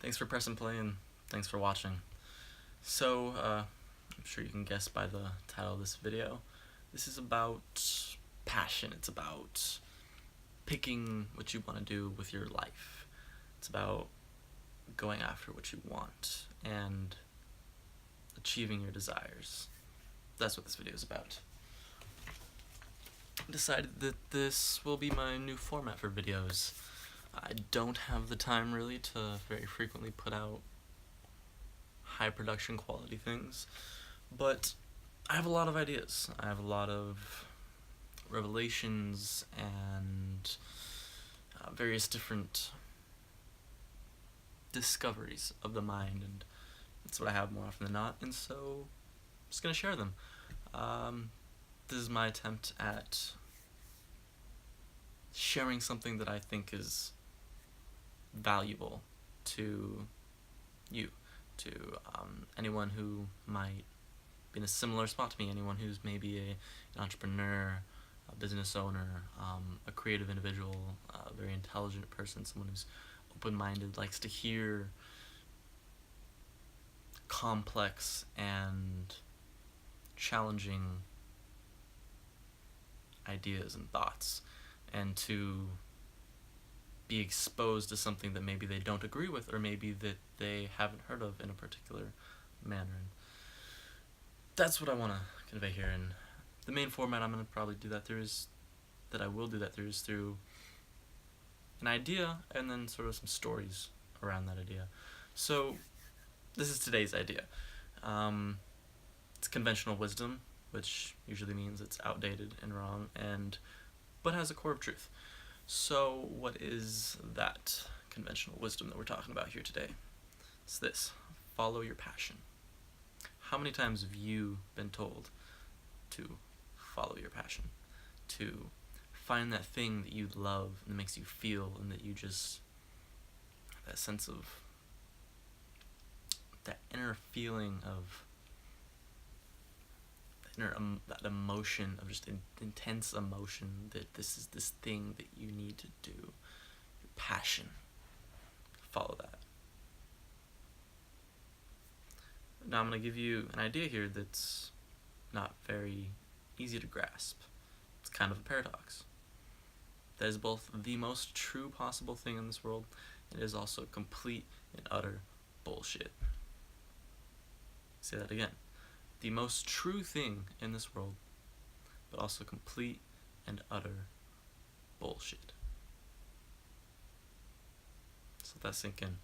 Thanks for pressing play and thanks for watching. So, I'm sure you can guess by the title of this video, this is about passion. It's about picking what you want to do with your life. It's about going after what you want and achieving your desires. That's what this video is about. I decided that this will be my new format for videos. I don't have the time really to very frequently put out high production quality things, but I have a lot of ideas. I have a lot of revelations and various different discoveries of the mind, and that's what I have more often than not, and so I'm just gonna share them. This is my attempt at sharing something that I think is valuable to you, to anyone who might be in a similar spot to me, anyone who's maybe an entrepreneur, a business owner, a creative individual, a very intelligent person, someone who's open-minded, likes to hear complex and challenging ideas and thoughts, and to be exposed to something that maybe they don't agree with, or maybe that they haven't heard of in a particular manner. And that's what I want to convey here. And the main format I'm going to probably do that through is through an idea and then sort of some stories around that idea. So this is today's idea. It's conventional wisdom, which usually means it's outdated and wrong, but has a core of truth. So what is that conventional wisdom that we're talking about here today? It's this: follow your passion. How many times have you been told to follow your passion, to find that thing that you love and that makes you feel, and that you just, that sense of, that inner feeling of, that emotion of just intense emotion, that this is this thing that you need to do, your passion, follow that. Now I'm going to give you an idea here that's not very easy to grasp. It's kind of a paradox. That is both the most true possible thing in this world, and it is also complete and utter bullshit. Say that again. The most true thing in this world, but also complete and utter bullshit. So let that sink in.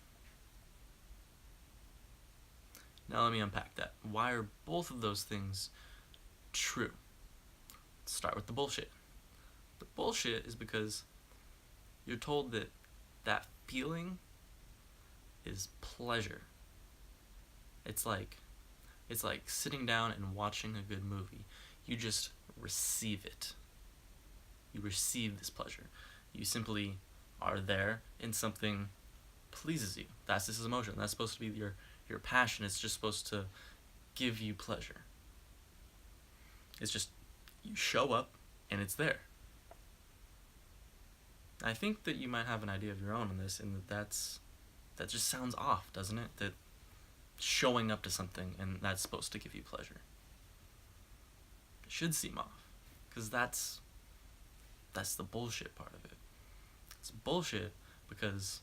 Now let me unpack that. Why are both of those things true? Let's start with the bullshit. The bullshit is because you're told that that feeling is pleasure. It's like sitting down and watching a good movie. You just receive it. You receive this pleasure. You simply are there and something pleases you. This is emotion. That's supposed to be your passion. It's just supposed to give you pleasure. It's just, you show up and it's there. I think that you might have an idea of your own on this, and that just sounds off, doesn't it? That showing up to something and that's supposed to give you pleasure. It should seem off, because that's the bullshit part of it. It's bullshit because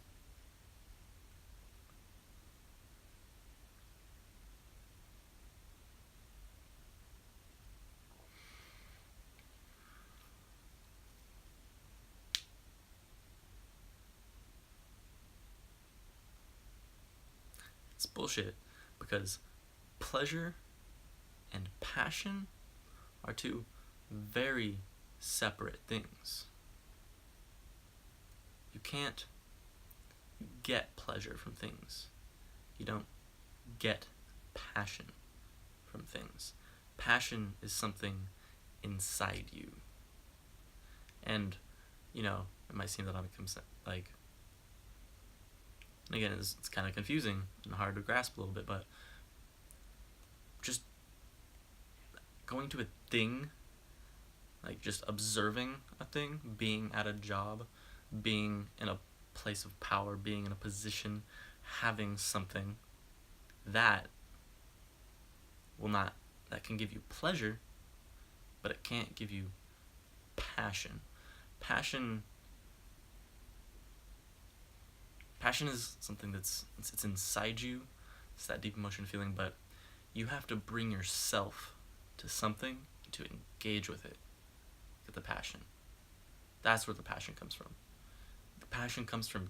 pleasure and passion are two very separate things. You can't get pleasure from things. You don't get passion from things. Passion is something inside you. And, it might seem that I'm like, and again, it's kind of confusing and hard to grasp a little bit, but just going to a thing, like just observing a thing, being at a job, being in a place of power, being in a position, having something that that can give you pleasure, but it can't give you passion. Passion is something it's inside you. It's that deep emotion feeling, but you have to bring yourself to something to engage with it. Get the passion. That's where the passion comes from. The passion comes from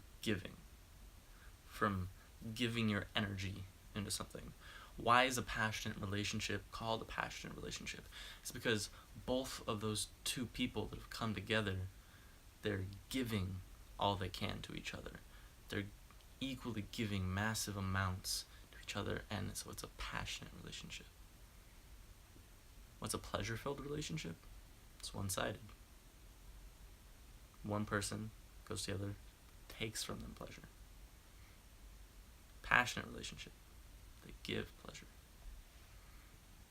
giving your energy into something. Why is a passionate relationship called a passionate relationship? It's because both of those two people that have come together, they're giving all they can to each other. They're equally giving massive amounts to each other, and so it's a passionate relationship. What's a pleasure-filled relationship? It's one-sided. One person goes to the other, takes from them pleasure. Passionate relationship. They give pleasure.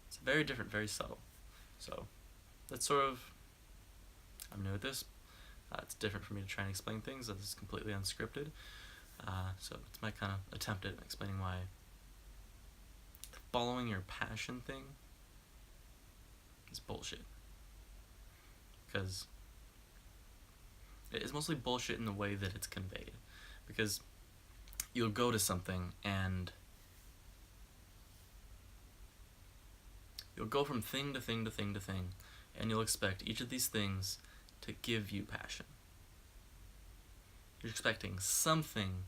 It's very different, very subtle. So that's I'm new at this. It's different for me to try and explain things. This is completely unscripted. So it's my kind of attempt at explaining why following your passion thing is bullshit. Because it is mostly bullshit in the way that it's conveyed. Because you'll go to something and you'll go from thing to thing to thing to thing, and you'll expect each of these things to give you passion. You're expecting something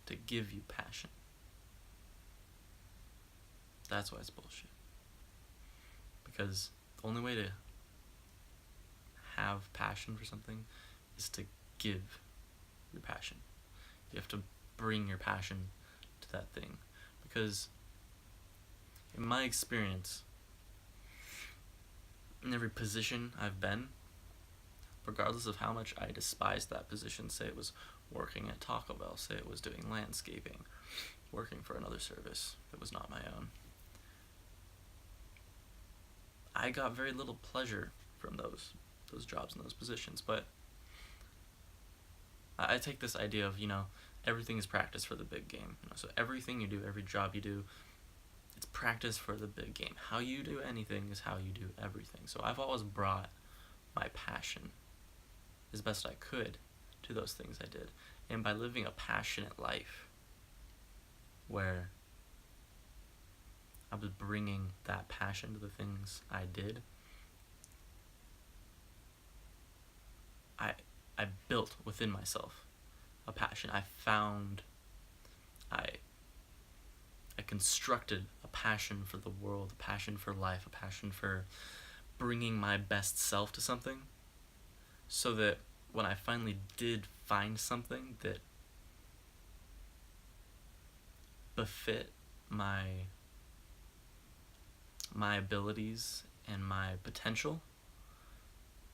to give you passion. That's why it's bullshit. Because the only way to have passion for something is to give your passion. You have to bring your passion to that thing. Because in my experience, in every position I've been, regardless of how much I despised that position, say it was working at Taco Bell, say it was doing landscaping, working for another service that was not my own, I got very little pleasure from those jobs and those positions. But I take this idea of, everything is practice for the big game. So everything you do, every job you do, it's practice for the big game. How you do anything is how you do everything. So I've always brought my passion as best I could to those things I did. And by living a passionate life where I was bringing that passion to the things I did, I built within myself a passion. I constructed a passion for the world, a passion for life, a passion for bringing my best self to something, so that when I finally did find something that befit my abilities and my potential,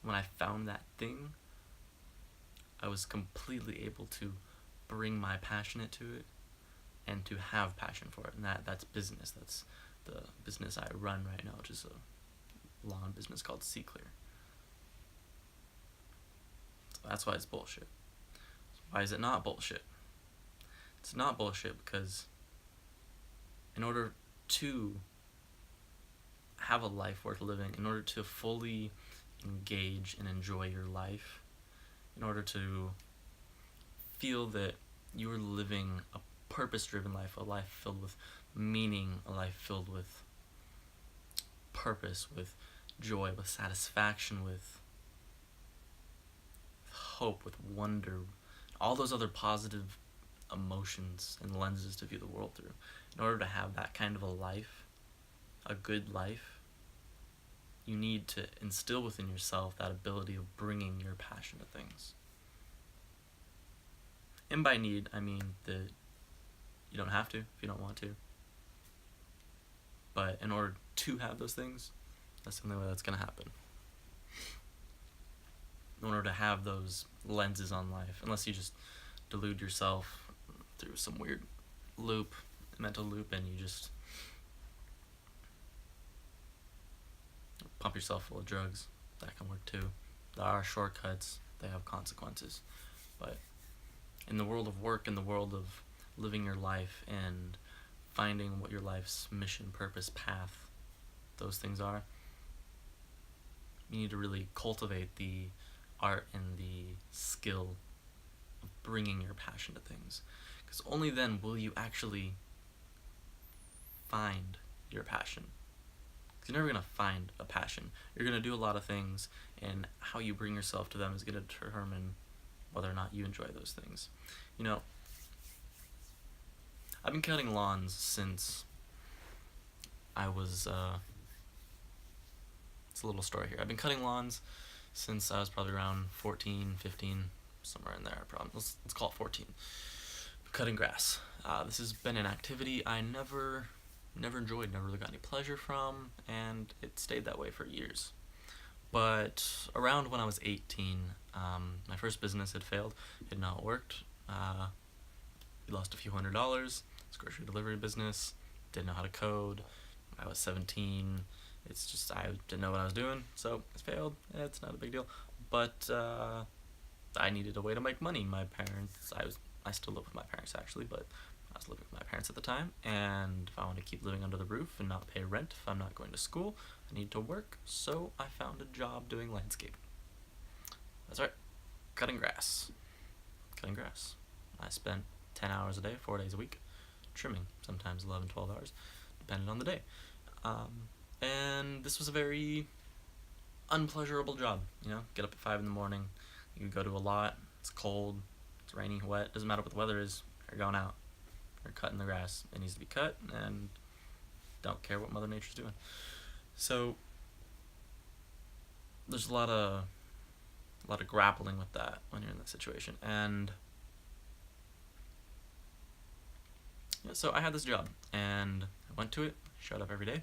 when I found that thing, I was completely able to bring my passion to it and to have passion for it. And that's business. That's the business I run right now, which is a lawn business called LeClair. So that's why it's bullshit. So why is it not bullshit? It's not bullshit because in order to have a life worth living, in order to fully engage and enjoy your life, in order to feel that you're living a purpose-driven life, a life filled with meaning, a life filled with purpose, with joy, with satisfaction, with hope, with wonder, all those other positive emotions and lenses to view the world through. In order to have that kind of a life, a good life, you need to instill within yourself that ability of bringing your passion to things. And by need, I mean that you don't have to if you don't want to. But in order to have those things, that's the only way that's going to happen. In order to have those lenses on life, unless you just delude yourself through some weird mental loop, and you just pump yourself full of drugs, that can work too. There are shortcuts, they have consequences. But in the world of work, in the world of living your life and finding what your life's mission, purpose, path, those things are, you need to really cultivate the art and the skill of bringing your passion to things. Because only then will you actually find your passion. Because you're never going to find a passion. You're going to do a lot of things, and how you bring yourself to them is going to determine whether or not you enjoy those things. You know, I've been cutting lawns since I was, it's a little story here. I've been cutting lawns since I was probably around 14, 15, somewhere in there. Probably. Let's call it 14. Cutting grass. This has been an activity I never enjoyed, never really got any pleasure from, and it stayed that way for years. But around when I was 18, my first business had failed. It had not worked. We lost a few $100s. It's a grocery delivery business. Didn't know how to code. I was 17. It's just I didn't know what I was doing, so it failed. It's not a big deal. But I needed a way to make money. My parents, I still live with my parents actually, but I was living with my parents at the time, and if I want to keep living under the roof and not pay rent, if I'm not going to school, I need to work, so I found a job doing landscaping. That's right, cutting grass. Cutting grass. I spent 10 hours a day, 4 days a week, trimming, sometimes 11, 12 hours, depending on the day. And this was a very unpleasurable job, you know, get up at 5 in the morning, you go to a lot, it's cold, it's rainy, wet, doesn't matter what the weather is, you're going out, you're cutting the grass, it needs to be cut, and don't care what Mother Nature's doing. So, there's a lot of grappling with that when you're in that situation, and yeah, so I had this job, and I went to it, showed up every day,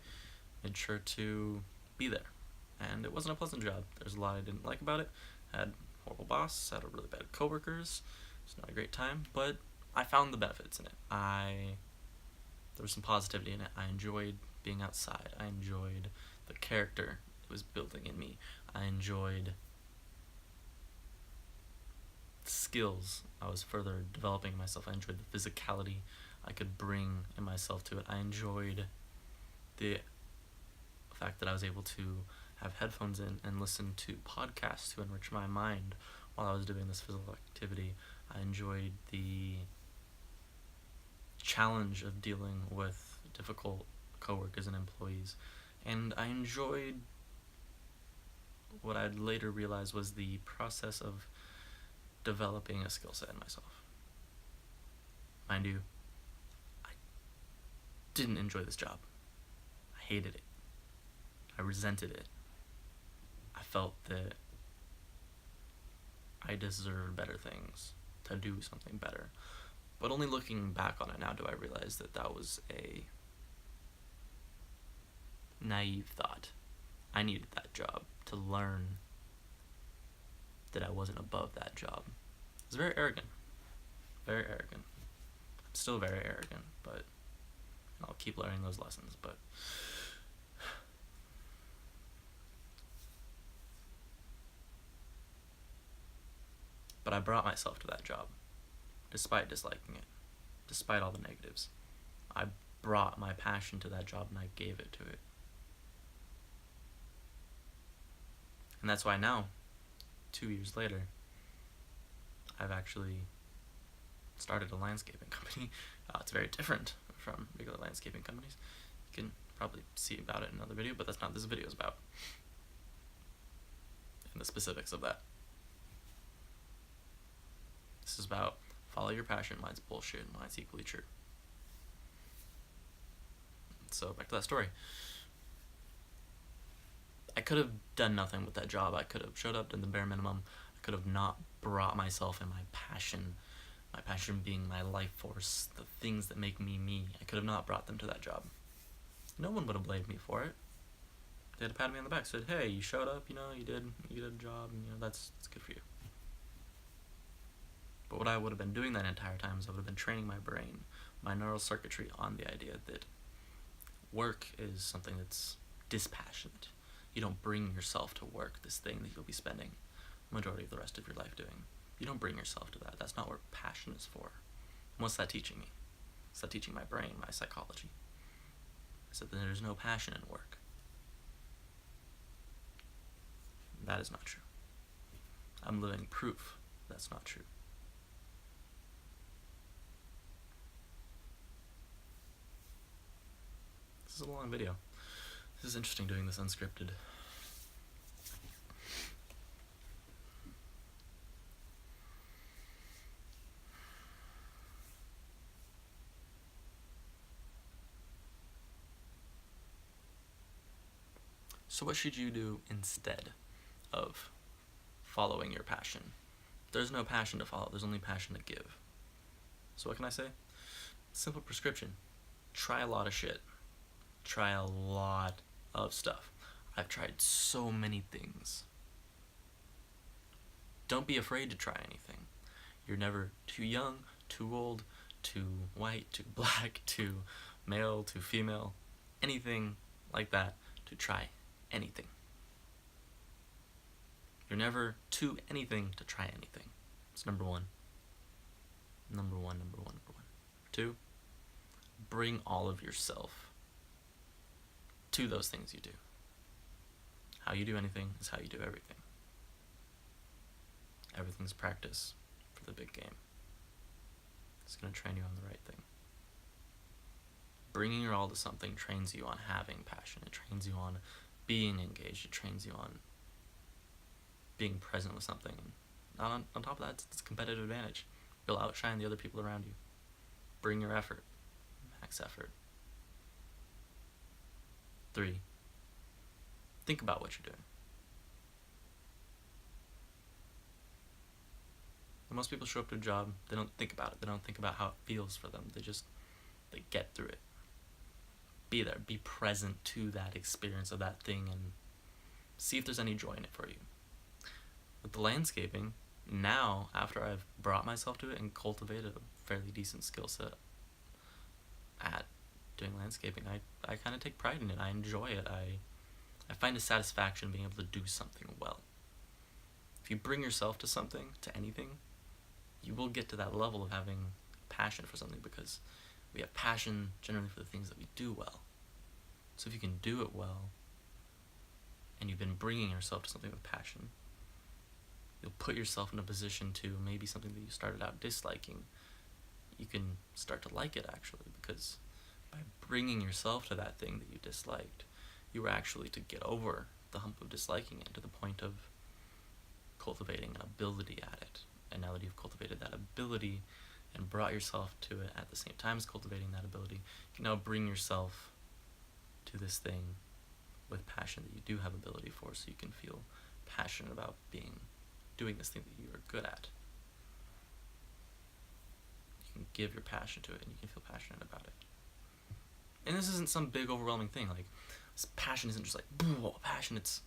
made sure to be there. And it wasn't a pleasant job. There's a lot I didn't like about it. I had a horrible boss, had a really bad coworkers. It's not a great time, but I found the benefits in it. There was some positivity in it. I enjoyed being outside. I enjoyed the character it was building in me. I enjoyed the skills I was further developing myself. I enjoyed the physicality I could bring in myself to it. I enjoyed the fact that I was able to have headphones in and listen to podcasts to enrich my mind while I was doing this physical activity. I enjoyed the challenge of dealing with difficult coworkers and employees, and I enjoyed what I'd later realize was the process of developing a skill set in myself. Mind you, I didn't enjoy this job. I hated it. I resented it. I felt that I deserved better things, to do something better. But only looking back on it now do I realize that that was a naive thought. I needed that job to learn that I wasn't above that job. It's very arrogant. Very arrogant. I'm still very arrogant, but I'll keep learning those lessons, but I brought myself to that job, despite disliking it, despite all the negatives. I brought my passion to that job and I gave it to it. And that's why now, 2 years later, I've actually started a landscaping company. It's very different from regular landscaping companies. You can probably see about it in another video, but that's not what this video is about. And the specifics of that. This is about follow your passion, mine's bullshit, and mine's equally true. So back to that story. I could have done nothing with that job. I could have showed up, done the bare minimum. I could have not brought myself and my passion being my life force, the things that make me me. I could have not brought them to that job. No one would have blamed me for it. They'd have patted me on the back, said, "Hey, you showed up, you did a job, and that's good for you." But what I would have been doing that entire time is I would have been training my brain, my neural circuitry on the idea that work is something that's dispassionate. You don't bring yourself to work, this thing that you'll be spending the majority of the rest of your life doing. You don't bring yourself to that. That's not what passion is for. And what's that teaching me? Is that teaching my brain, my psychology? I said that there's no passion in work. That is not true. I'm living proof that's not true. This is a long video. This is interesting doing this unscripted. So what should you do instead of following your passion? There's no passion to follow, there's only passion to give. So what can I say? Simple prescription. Try a lot of shit. Try a lot of stuff. I've tried so many things. Don't be afraid to try anything. You're never too young, too old, too white, too black, too male, too female, anything like that to try anything. You're never too anything to try anything. It's number one. Number one. 2, bring all of yourself to those things you do. How you do anything is how you do everything. Everything's practice for the big game. It's going to train you on the right thing. Bringing your all to something trains you on having passion. It trains you on being engaged. It trains you on being present with something. And on top of that, it's a competitive advantage. You'll outshine the other people around you. Bring your effort. Max effort. 3, think about what you're doing. When most people show up to a job, they don't think about it. They don't think about how it feels for them. They get through it. Be there. Be present to that experience of that thing and see if there's any joy in it for you. With the landscaping, now, after I've brought myself to it and cultivated a fairly decent skill set at doing landscaping, I kind of take pride in it. I enjoy it. I find a satisfaction being able to do something well. If you bring yourself to something, to anything, you will get to that level of having passion for something, because we have passion generally for the things that we do well. So if you can do it well, and you've been bringing yourself to something with passion, you'll put yourself in a position to maybe something that you started out disliking, you can start to like it actually, because by bringing yourself to that thing that you disliked, you were actually to get over the hump of disliking it to the point of cultivating an ability at it. And now that you've cultivated that ability and brought yourself to it at the same time as cultivating that ability, you can now bring yourself to this thing with passion that you do have ability for, so you can feel passionate about doing this thing that you are good at. You can give your passion to it and you can feel passionate about it. And this isn't some big overwhelming thing. Like, this passion isn't just like, boo, passion. It's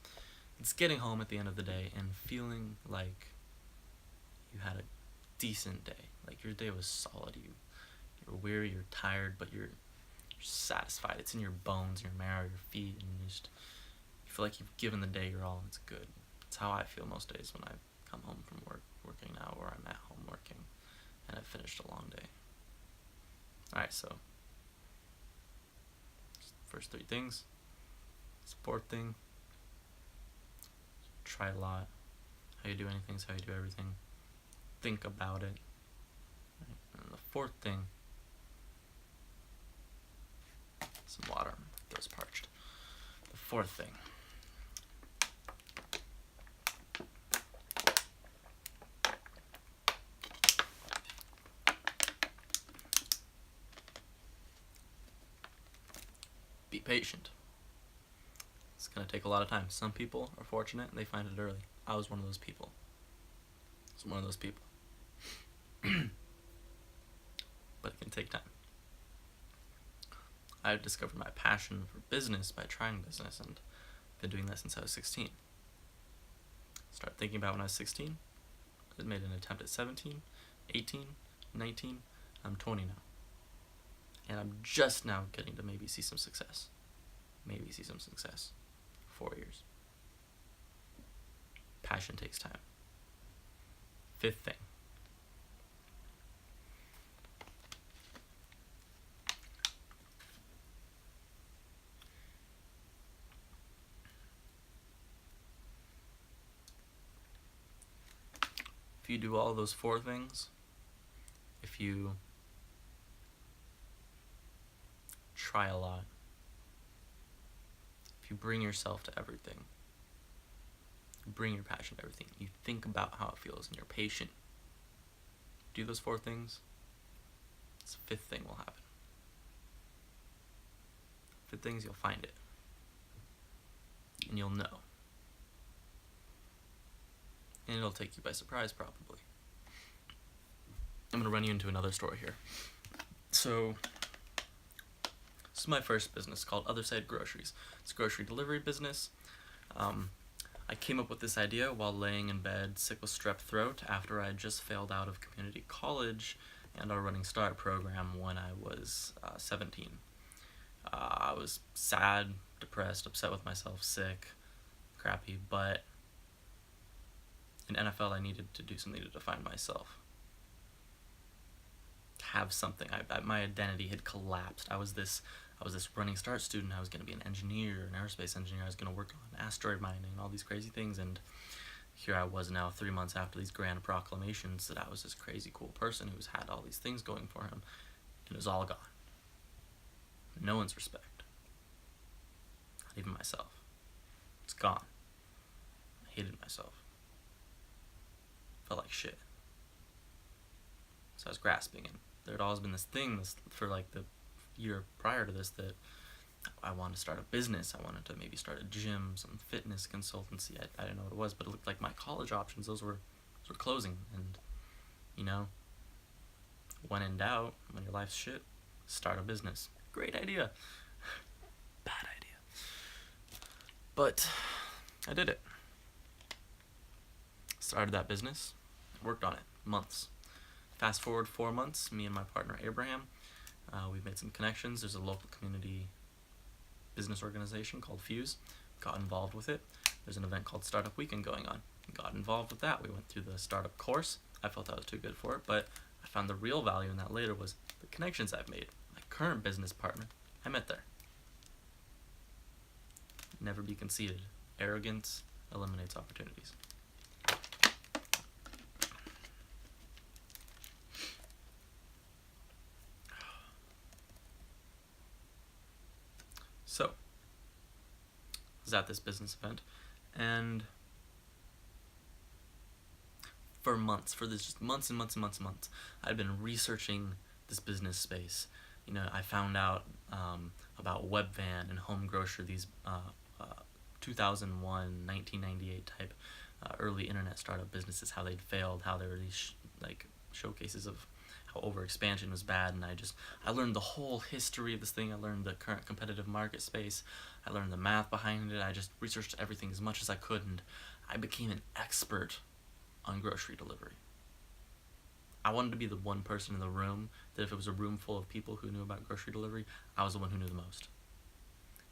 getting home at the end of the day and feeling like you had a decent day. Like, your day was solid. You're weary, you're tired, but you're satisfied. It's in your bones, your marrow, your feet, and you feel like you've given the day your all and it's good. It's how I feel most days when I come home from working now, or I'm at home working and I've finished a long day. Alright, so first 3 things. Support thing. Try a lot. How you do anything is how you do everything. Think about it. Right. And the 4th thing, some water. It was parched. The 4th thing. Be patient. It's going to take a lot of time. Some people are fortunate and they find it early. I was one of those people. But it can take time. I've discovered my passion for business by trying business, and been doing that since I was 16. Started thinking about when I was 16. I made an attempt at 17, 18, 19. I'm 20 now. And I'm just now getting to maybe see some success. 4 years. Passion takes time. 5th thing. you do all those 4 things, if you try a lot, if you bring yourself to everything, you bring your passion to everything, you think about how it feels, and you're patient, do those 4 things, this 5th thing will happen. 5th things, you'll find it. And you'll know. And it'll take you by surprise, probably. I'm going to run you into another story here. So, this is my first business called Other Side Groceries. It's a grocery delivery business. I came up with this idea while laying in bed sick with strep throat after I had just failed out of community college and our Running Start program when I was 17. I was sad, depressed, upset with myself, sick, crappy, but in NFL I needed to do something to define myself. Have something. My identity had collapsed. I was this Running Start student. I was going to be an engineer, an aerospace engineer. I was going to work on asteroid mining and all these crazy things, and here I was now 3 months after these grand proclamations that I was this crazy cool person who's had all these things going for him, and it was all gone. No one's respect. Not even myself. It's gone. I hated myself. Felt like shit. So I was grasping, and there had always been this thing for like the year prior to this that I wanted to start a business. I wanted to maybe start a gym, some fitness consultancy. I didn't know what it was, but it looked like my college options, those were closing. And, you know, when in doubt, when your life's shit, start a business. Great idea. Bad idea. But I did it. Started that business. Worked on it. Months. Fast forward 4 months, me and my partner Abraham, we've made some connections. There's a local community business organization called Fuse. Got involved with it. There's an event called Startup Weekend going on. Got involved with that. We went through the startup course. I felt I was too good for it, but I found the real value in that later was the connections I've made. My current business partner, I met there. Never be conceited. Arrogance eliminates opportunities. So, I was at this business event, and for months, just months and months and months and months, I'd been researching this business space. You know, I found out about Webvan and Home Grocer, these 2001, 1998 type early internet startup businesses, how they'd failed, how they were these showcases of how overexpansion was bad, and I learned the whole history of this thing. I learned the current competitive market space. I learned the math behind it. I just researched everything as much as I could, and I became an expert on grocery delivery. I wanted to be the one person in the room that if it was a room full of people who knew about grocery delivery, I was the one who knew the most.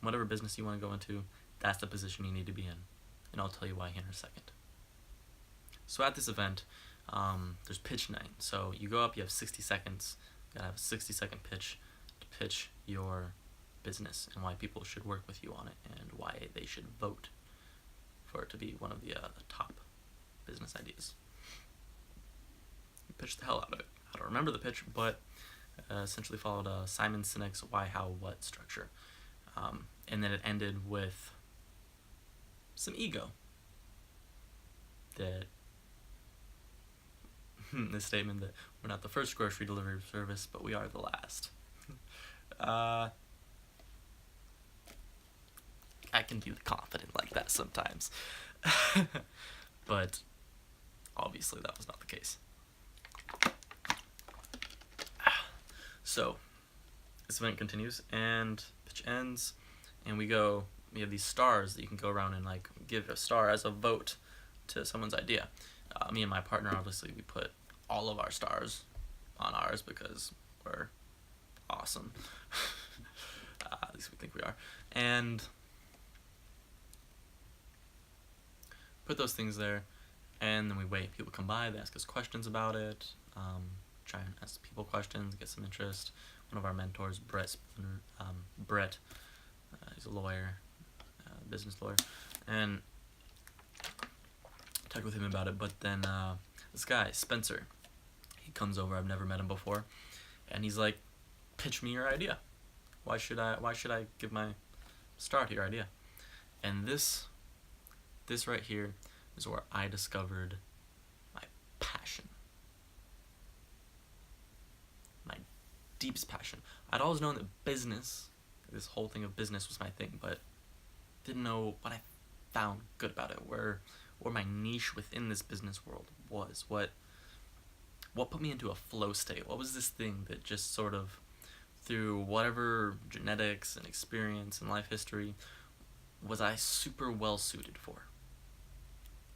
Whatever business you want to go into, that's the position you need to be in, and I'll tell you why here in a second. So at this event, there's pitch night. So you go up, you have 60 seconds. You gotta have a 60-second pitch to pitch your business and why people should work with you on it and why they should vote for it to be one of the top business ideas. You pitched the hell out of it. I don't remember the pitch, but essentially followed Simon Sinek's why, how, what structure. And then it ended with some ego. That this statement that we're not the first grocery delivery service, but we are the last. I can be confident like that sometimes. But obviously that was not the case. So this event continues and pitch ends, and we have these stars that you can go around and give a star as a vote to someone's idea. Me and my partner, obviously, we put all of our stars on ours because we're awesome. At least we think we are. And put those things there, and then we wait. People come by, they ask us questions about it, try and ask people questions, get some interest. One of our mentors, Brett, he's a lawyer, business lawyer, and talk with him about it, but then This guy, Spencer, he comes over. I've never met him before, and he's like, "Pitch me your idea. Why should I give my star to your idea?" And this right here is where I discovered my passion, my deepest passion. I'd always known that business, this whole thing of business, was my thing, but didn't know what I found good about it, where my niche within this business world was, what put me into a flow state. What was this thing that just sort of, through whatever genetics and experience and life history, was I super well suited for?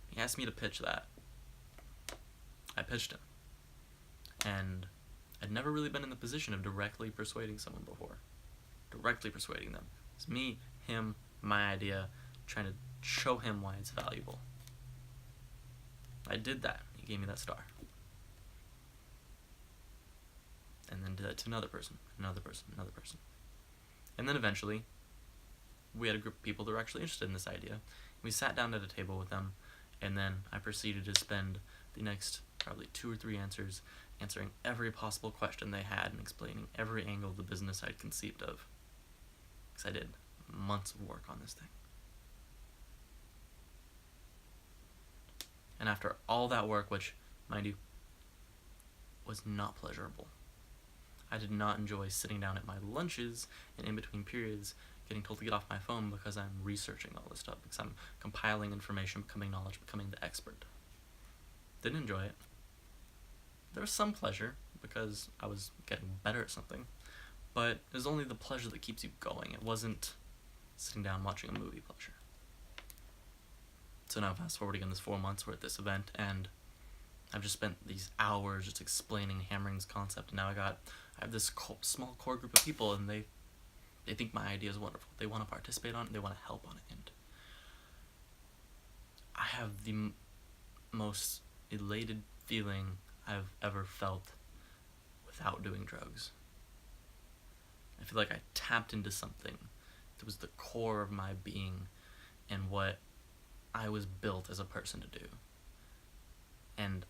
He asked me to pitch that. I pitched him. And I'd never really been in the position of directly persuading someone before. Directly persuading them. It's me, him, my idea, trying to show him why it's valuable. I did that. He gave me that star. And then did that to another person, another person, another person. And then eventually, we had a group of people that were actually interested in this idea. We sat down at a table with them, and then I proceeded to spend the next probably 2 or 3 answering every possible question they had and explaining every angle of the business I'd conceived of. Because I did months of work on this thing. And after all that work, which, mind you, was not pleasurable, I did not enjoy sitting down at my lunches and in between periods getting told to get off my phone because I'm researching all this stuff, because I'm compiling information, becoming knowledge, becoming the expert. Didn't enjoy it. There was some pleasure because I was getting better at something, but it was only the pleasure that keeps you going. It wasn't sitting down watching a movie pleasure. So now fast forwarding in this 4 months, we're at this event, and I've just spent these hours just explaining Hammering's concept, and now I have this small core group of people, and they think my idea is wonderful. They want to participate on it, they want to help on it, and I have the most elated feeling I've ever felt without doing drugs. I feel like I tapped into something that was the core of my being and what I was built as a person to do. And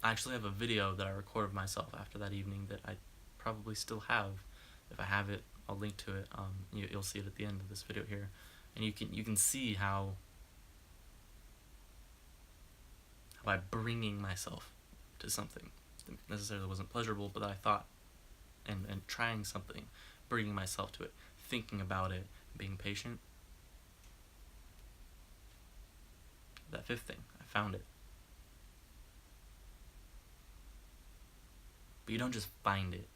I actually have a video that I recorded of myself after that evening that I probably still have. If I have it, I'll link to it. You'll see it at the end of this video here, and you can see how by bringing myself to something that necessarily wasn't pleasurable, but I thought, and trying something, bringing myself to it, thinking about it, being patient. That 5th thing, I found it. But you don't just find it.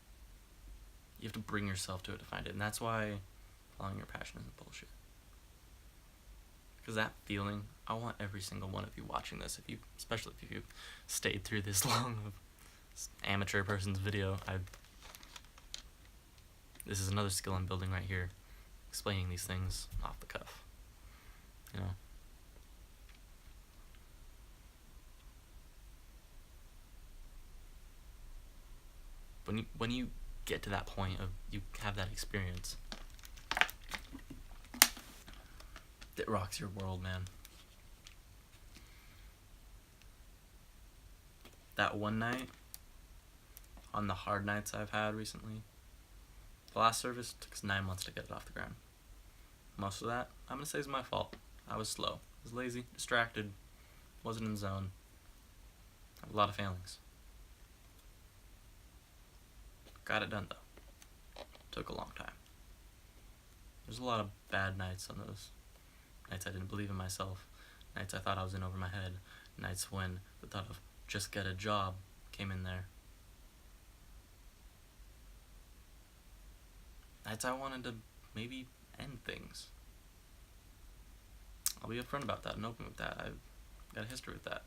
You have to bring yourself to it to find it. And that's why following your passion isn't bullshit. Because that feeling, I want every single one of you watching this, especially if you've stayed through this long of this amateur person's video. This is another skill I'm building right here, explaining these things off the cuff. You know? When you get to that point of you have that experience, it rocks your world, man. That one night, on the hard nights I've had recently, the last service took us 9 months to get it off the ground. Most of that, I'm gonna say, is my fault. I was slow. I was lazy, distracted, wasn't in the zone. I have a lot of failings. Got it done, though. Took a long time. There's a lot of bad nights on those. Nights I didn't believe in myself. Nights I thought I was in over my head. Nights when the thought of just get a job came in there. Nights I wanted to maybe end things. I'll be upfront about that and open with that. I've got a history with that.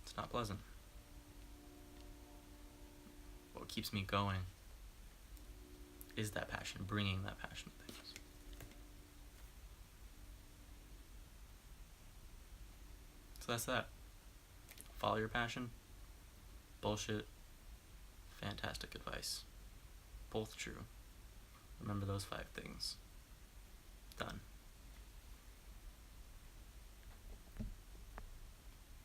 It's not pleasant. What keeps me going is that passion, bringing that passion to things. So that's that. Follow your passion. Bullshit. Fantastic advice. Both true. Remember those 5 things.